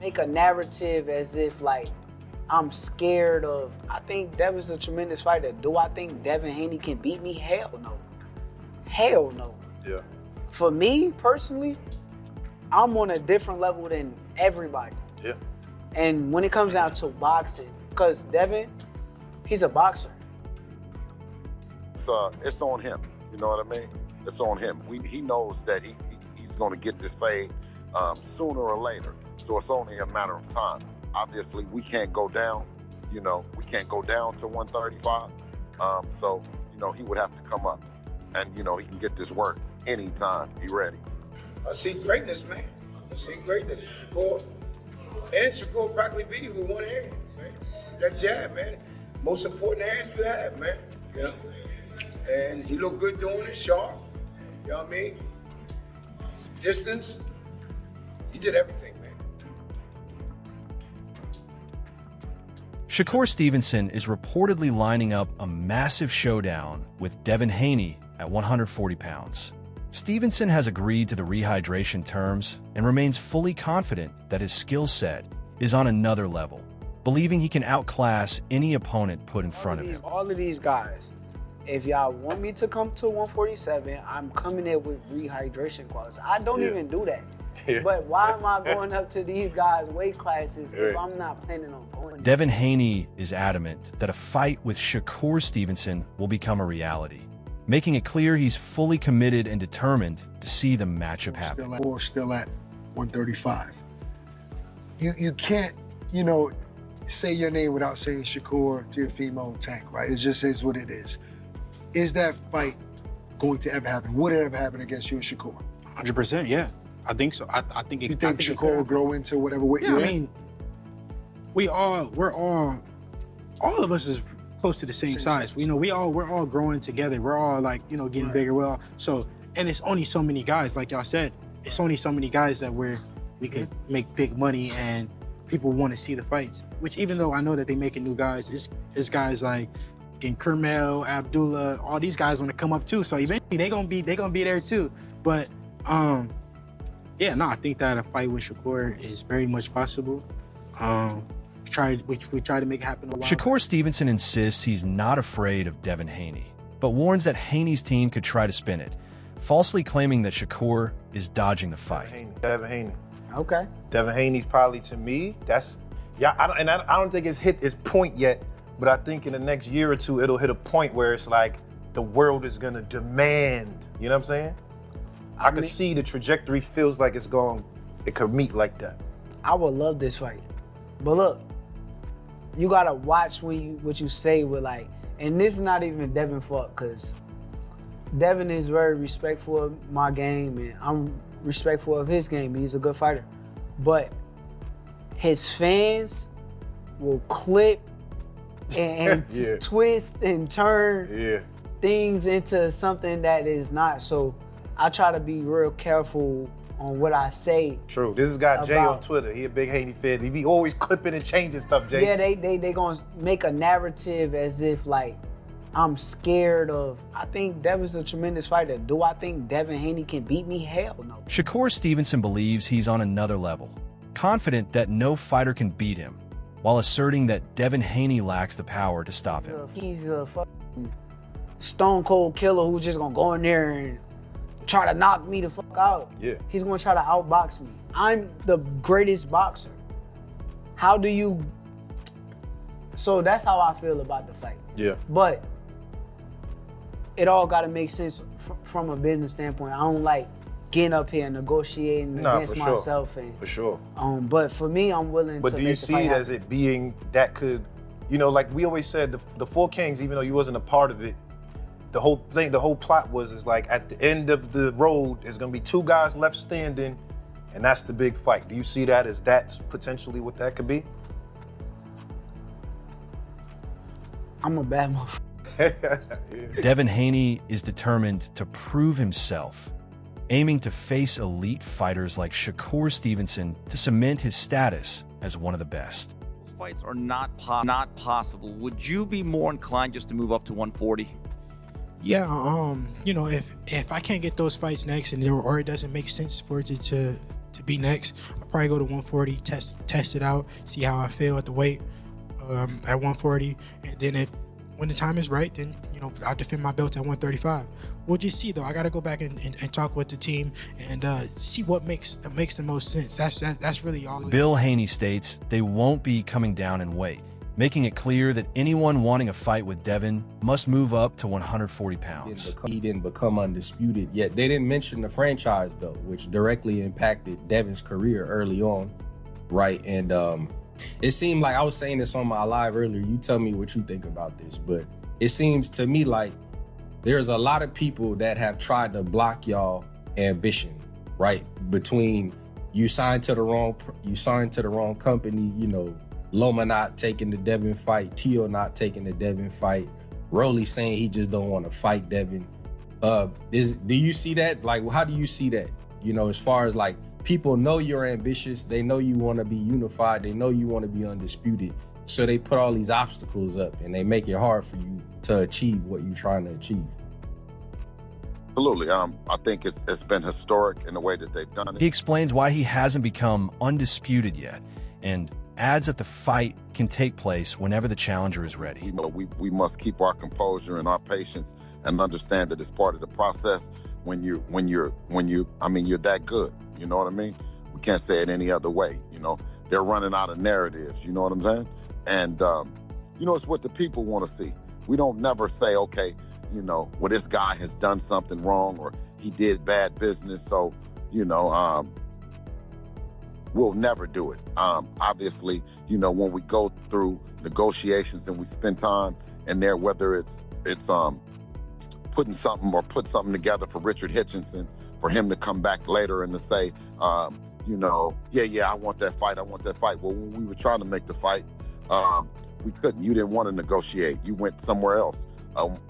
make a narrative as if like I'm scared of. I think Devin's a tremendous fighter. Do I think Devin Haney can beat me? Hell no. Hell no. Yeah. For me personally, I'm on a different level than everybody. Yeah. And when it comes down to boxing, because Devin, he's a boxer. It's on him. You know what I mean? It's on him. He knows that he's going to get this fade sooner or later. So it's only a matter of time. Obviously, we can't go down. You know, we can't go down to 135. So, you know, he would have to come up. And, you know, he can get this work anytime he ready. I see greatness, man. I see greatness. Shakur practically beat you with one hand, man. That jab, man. Most important hand you have, man. You know? And he looked good doing it, sharp. You know what I mean? Distance. He did everything, man. Shakur Stevenson is reportedly lining up a massive showdown with Devin Haney at 140 pounds. Stevenson has agreed to the rehydration terms and remains fully confident that his skill set is on another level, believing he can outclass any opponent put in front of him. All of these guys, if y'all want me to come to 147, I'm coming in with rehydration clause. I don't even do that. Yeah. But why am I going up to these guys' weight classes if I'm not planning on going? Devin Haney is adamant that a fight with Shakur Stevenson will become a reality, making it clear he's fully committed and determined to see the matchup happen. Still at 135. You can't, you know, say your name without saying Shakur to your female tank, right? It just is what it is. Is that fight going to ever happen? Would it ever happen against you and Shakur? 100%, yeah. I think so. I think it. You think Shakur will grow into whatever weight Yeah, you're I mean, we're all of us is close to the same size. You know, we're all growing together. We're all like, you know, getting bigger. Well, so, and it's only so many guys, like y'all said, it's only so many guys that we could make big money and people want to see the fights. Which even though I know that they making new guys, it's guys like Kermel, Abdullah, all these guys want to come up too. So eventually they gonna be there too. But yeah, no, I think that a fight with Shakur is very much possible. We try to make it happen a while. Shakur Stevenson insists he's not afraid of Devin Haney, but warns that Haney's team could try to spin it, falsely claiming that Shakur is dodging the fight. Devin Haney. Okay. Devin Haney's probably, to me, I don't think it's hit its point yet, but I think in the next year or two, it'll hit a point where it's like the world is gonna demand, you know what I'm saying? I can see the trajectory feels like it could meet like that. I would love this fight. But look, you gotta watch what you say with like, and this is not even Devin fault, because Devin is very respectful of my game and I'm respectful of his game. He's a good fighter. But his fans will clip and twist and turn things into something that is not. So I try to be real careful on what I say. True. This is guy Jay on Twitter. He a big Haney fan. He be always clipping and changing stuff, Jay. Yeah, they gonna make a narrative as if like I'm scared of. I think Devin's a tremendous fighter. Do I think Devin Haney can beat me? Hell no. Shakur Stevenson believes he's on another level, confident that no fighter can beat him, while asserting that Devin Haney lacks the power to stop him. He's a fucking stone cold killer who's just gonna go in there and try to knock me the fuck out. Yeah. He's gonna try to outbox me. I'm the greatest boxer. How do you? So that's how I feel about the fight. Yeah. But it all gotta make sense from a business standpoint. I don't like getting up here and negotiating against myself. And, for sure. But for me, I'm willing to But do you see it as it being that could, you know, like we always said, the Four Kings, even though you wasn't a part of it, the whole plot is like at the end of the road, there's gonna be two guys left standing, and that's the big fight. Do you see that as that's potentially what that could be? I'm a bad motherfucker. Devin Haney is determined to prove himself, aiming to face elite fighters like Shakur Stevenson to cement his status as one of the best. Fights are not possible. Would you be more inclined just to move up to 140? Yeah, you know, if I can't get those fights next, or it doesn't make sense for it to to be next. I'll probably go to 140, test it out, see how I feel at the weight at 140, and then when the time is right, then I'll defend my belt at 135. We'll just see though. I got to go back and talk with the team and see what makes the most sense. That's really all. Bill Haney states they won't be coming down in weight, making it clear that anyone wanting a fight with Devin must move up to 140 pounds. He didn't become undisputed, yet they didn't mention the franchise belt, which directly impacted Devin's career early on, right? And it seemed like, I was saying this on my live earlier, you tell me what you think about this, but it seems to me like there's a lot of people that have tried to block y'all ambition, right? Between you signed to the wrong company, Loma not taking the Devin fight, Tio not taking the Devin fight, Rolly saying he just don't want to fight Devin. Do you see that? Like, how do you see that? As far as like, people know you're ambitious, they know you want to be unified, they know you want to be undisputed, so they put all these obstacles up and they make it hard for you to achieve what you're trying to achieve. Absolutely. I think it's been historic in the way that they've done it. He explains why he hasn't become undisputed yet, and adds that the fight can take place whenever the challenger is ready. We must keep our composure and our patience and understand that it's part of the process when you're that good. You know what I mean? We can't say it any other way. They're running out of narratives. You know what I'm saying? And it's what the people want to see. We don't never say, okay, well, this guy has done something wrong or he did bad business, so we'll never do it. Obviously, when we go through negotiations and we spend time in there, whether it's put something together for Richard Hitchinson, for him to come back later and to say, I want that fight. Well, when we were trying to make the fight, we couldn't. You didn't want to negotiate. You went somewhere else.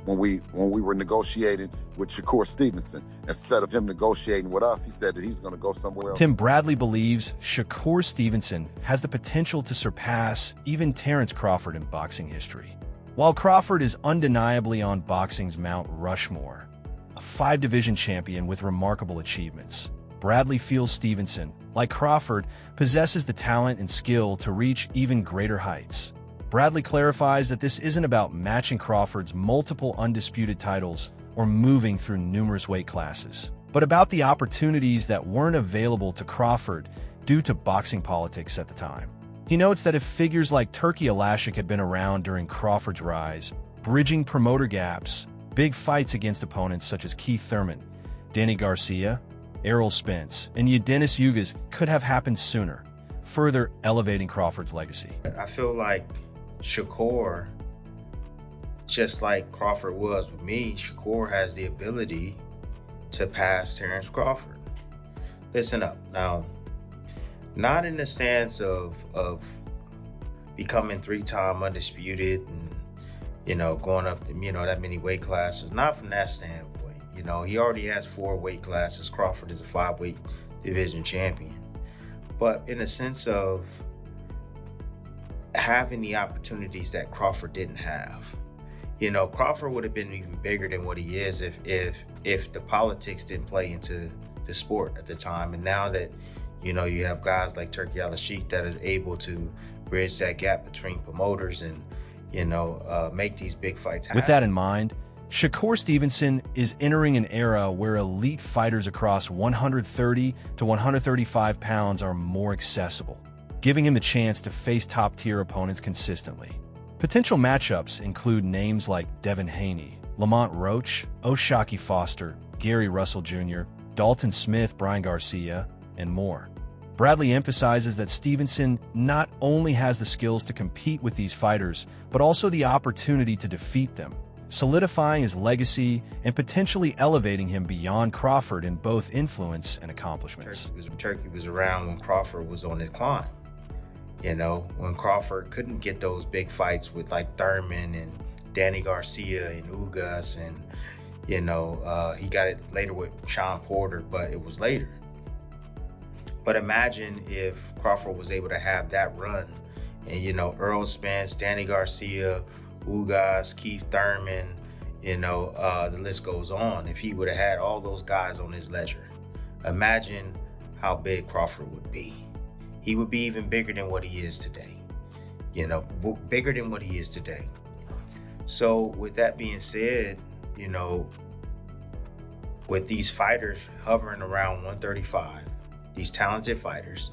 When we were negotiating with Shakur Stevenson, instead of him negotiating with us, he said that he's going to go somewhere else. Tim Bradley believes Shakur Stevenson has the potential to surpass even Terrence Crawford in boxing history. While Crawford is undeniably on boxing's Mount Rushmore, a 5-division champion with remarkable achievements, Bradley feels Stevenson, like Crawford, possesses the talent and skill to reach even greater heights. Bradley clarifies that this isn't about matching Crawford's multiple undisputed titles or moving through numerous weight classes, but about the opportunities that weren't available to Crawford due to boxing politics at the time. He notes that if figures like Turkey Alashik had been around during Crawford's rise, bridging promoter gaps, big fights against opponents such as Keith Thurman, Danny Garcia, Errol Spence, and Yildiz Ugas could have happened sooner, further elevating Crawford's legacy. I feel like Shakur, just like Crawford was with me, Shakur has the ability to pass Terrence Crawford. Listen up. Now, not in the stance of becoming 3-time undisputed and, going up, that many weight classes. Not from that standpoint. He already has 4 weight classes. Crawford is a 5-weight division champion. But in the sense of having the opportunities that Crawford didn't have. Crawford would have been even bigger than what he is if the politics didn't play into the sport at the time. And now that, you have guys like Turkey Alashik that are able to bridge that gap between promoters and, make these big fights happen. With that in mind, Shakur Stevenson is entering an era where elite fighters across 130 to 135 pounds are more accessible, giving him the chance to face top-tier opponents consistently. Potential matchups include names like Devin Haney, Lamont Roach, O'Shaquie Foster, Gary Russell Jr., Dalton Smith, Brian Garcia, and more. Bradley emphasizes that Stevenson not only has the skills to compete with these fighters, but also the opportunity to defeat them, solidifying his legacy and potentially elevating him beyond Crawford in both influence and accomplishments. Turkey was around when Crawford was on his climb. When Crawford couldn't get those big fights with like Thurman and Danny Garcia and Ugas, and he got it later with Sean Porter, but it was later. But imagine if Crawford was able to have that run and, Earl Spence, Danny Garcia, Ugas, Keith Thurman, the list goes on. If he would have had all those guys on his ledger, imagine how big Crawford would be. He would be even bigger than what he is today. You know, bigger than what he is today. So with that being said, you know, with these fighters hovering around 135, these talented fighters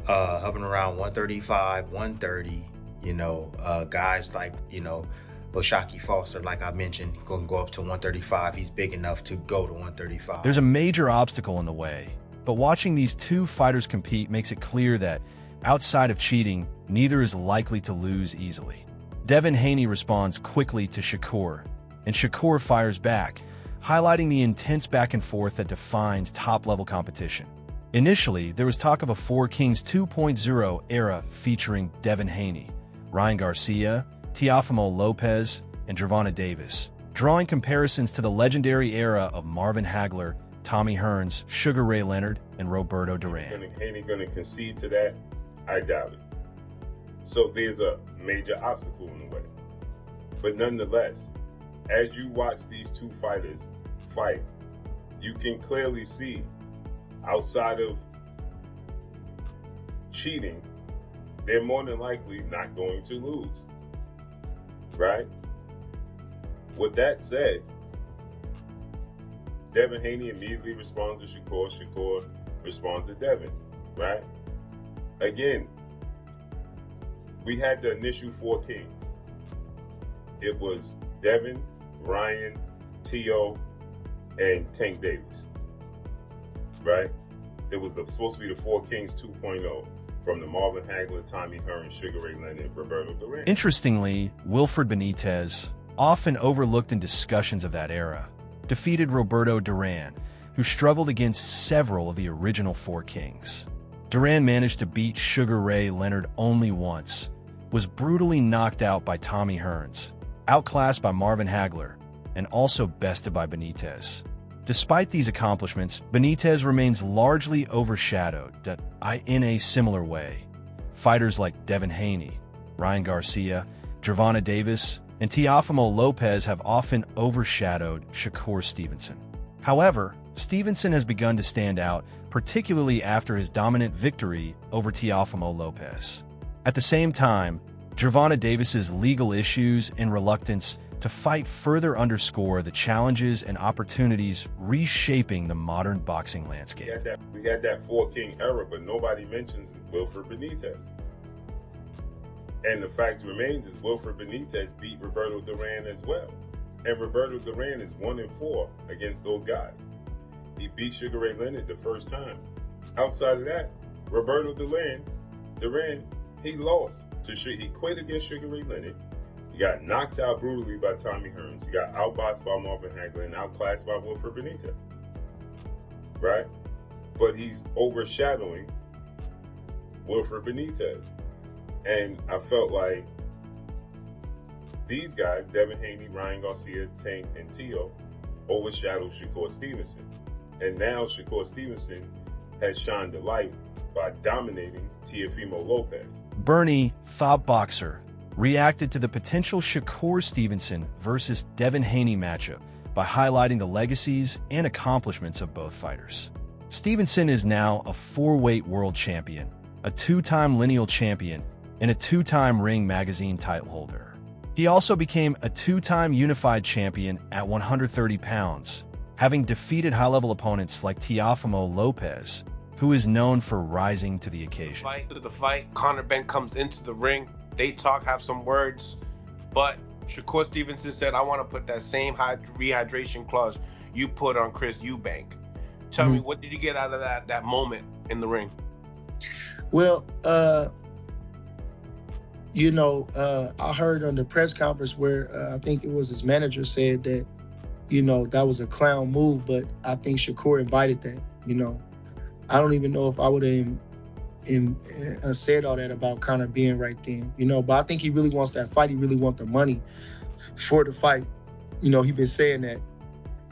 hovering around 135, 130, you know, guys like, you know, Shakur Foster, like I mentioned, going to go up to 135. He's big enough to go to 135. There's a major obstacle in the way, but watching these two fighters compete makes it clear that, outside of cheating, neither is likely to lose easily. Devin Haney responds quickly to Shakur, and Shakur fires back, highlighting the intense back and forth that defines top-level competition. Initially, there was talk of a Four Kings 2.0 era featuring Devin Haney, Ryan Garcia, Teofimo Lopez, and Gervonta Davis, drawing comparisons to the legendary era of Marvin Hagler, Tommy Hearns, Sugar Ray Leonard, and Roberto Duran. Haney going to concede to that? I doubt it. So there's a major obstacle in the way. But nonetheless, as you watch these two fighters fight, you can clearly see, outside of cheating, they're more than likely not going to lose. Right? With that said, Devin Haney immediately responds to Shakur. Shakur responds to Devin. Right? Again, we had the initial Four Kings. It was Devin, Ryan, T.O., and Tank Davis. Right? It was supposed to be the Four Kings 2.0. From the Marvin Hagler, Tommy Hearns, Sugar Ray Leonard, and Roberto Duran. Interestingly, Wilfred Benitez, often overlooked in discussions of that era, defeated Roberto Duran, who struggled against several of the original Four Kings. Duran managed to beat Sugar Ray Leonard only once, was brutally knocked out by Tommy Hearns, outclassed by Marvin Hagler, and also bested by Benitez. Despite these accomplishments, Benitez remains largely overshadowed in a similar way. Fighters like Devin Haney, Ryan Garcia, Gervonta Davis, and Teofimo Lopez have often overshadowed Shakur Stevenson. However, Stevenson has begun to stand out, particularly after his dominant victory over Teofimo Lopez. At the same time, Gervonta Davis's legal issues and reluctance to fight further underscore the challenges and opportunities reshaping the modern boxing landscape. We had that Four King era, but nobody mentions Wilfred Benitez. And the fact remains is Wilfred Benitez beat Roberto Duran as well. And Roberto Duran is 1-4 against those guys. He beat Sugar Ray Leonard the first time. Outside of that, Roberto Duran, he lost. He quit against Sugar Ray Leonard. He got knocked out brutally by Tommy Hearns. He got outboxed by Marvin Hagler and outclassed by Wilfred Benitez. Right? But he's overshadowing Wilfred Benitez. And I felt like these guys, Devin Haney, Ryan Garcia, Tank, and T.O., overshadowed Shakur Stevenson. And now Shakur Stevenson has shined the light by dominating Teofimo Lopez. Bernie, Thought Boxer, reacted to the potential Shakur Stevenson versus Devin Haney matchup by highlighting the legacies and accomplishments of both fighters. Stevenson is now a four-weight world champion, a two-time lineal champion, and a two-time Ring Magazine title holder. He also became a two-time unified champion at 130 pounds, having defeated high-level opponents like Teofimo Lopez, who is known for rising to the occasion. The fight, Conor Ben comes into the ring. They talk, have some words, but Shakur Stevenson said, I want to put that same rehydration clause you put on Chris Eubank. Tell me, what did you get out of that moment in the ring? Well, I heard on the press conference where I think it was his manager said that, that was a clown move, but I think Shakur invited that, I don't even know if I would have said all that about Conor being right then, but I think he really wants that fight. He really wants the money for the fight. He been saying that.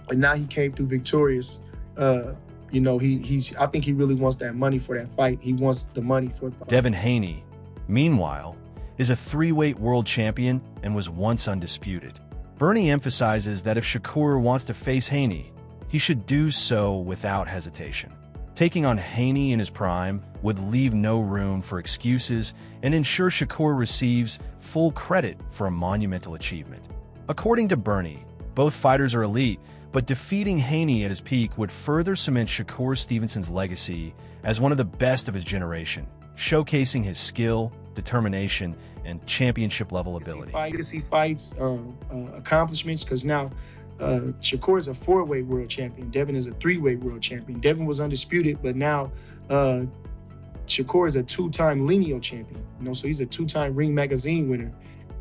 And now he came through victorious. I think he really wants that money for that fight. He wants the money for the fight. Devin Haney, meanwhile, is a three-weight world champion and was once undisputed. Bernie emphasizes that if Shakur wants to face Haney, he should do so without hesitation. Taking on Haney in his prime would leave no room for excuses and ensure Shakur receives full credit for a monumental achievement. According to Bernie, both fighters are elite, but defeating Haney at his peak would further cement Shakur Stevenson's legacy as one of the best of his generation, showcasing his skill, determination, and championship-level ability. Legacy fights, accomplishments, because now Shakur is a 4-weight world champion. Devin is a 3-weight world champion. Devin was undisputed, but now Shakur is a 2-time lineal champion. So he's a 2-time Ring Magazine winner.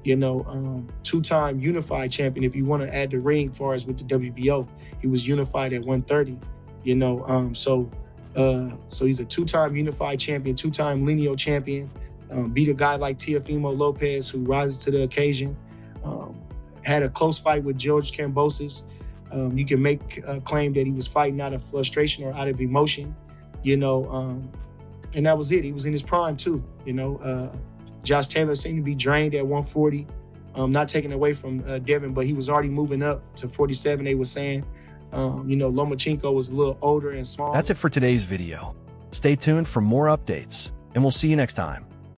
2-time unified champion. If you want to add the ring, as far as with the WBO, he was unified at 130. So he's a 2-time unified champion, 2-time lineal champion. Beat a guy like Teofimo Lopez, who rises to the occasion. Had a close fight with George Kambosos. You can make a claim that he was fighting out of frustration or out of emotion, and that was it. He was in his prime too, Josh Taylor seemed to be drained at 140. Not taking away from Devin, but he was already moving up to 47, they were saying. Lomachenko was a little older and smaller. That's it for today's video. Stay tuned for more updates, and we'll see you next time.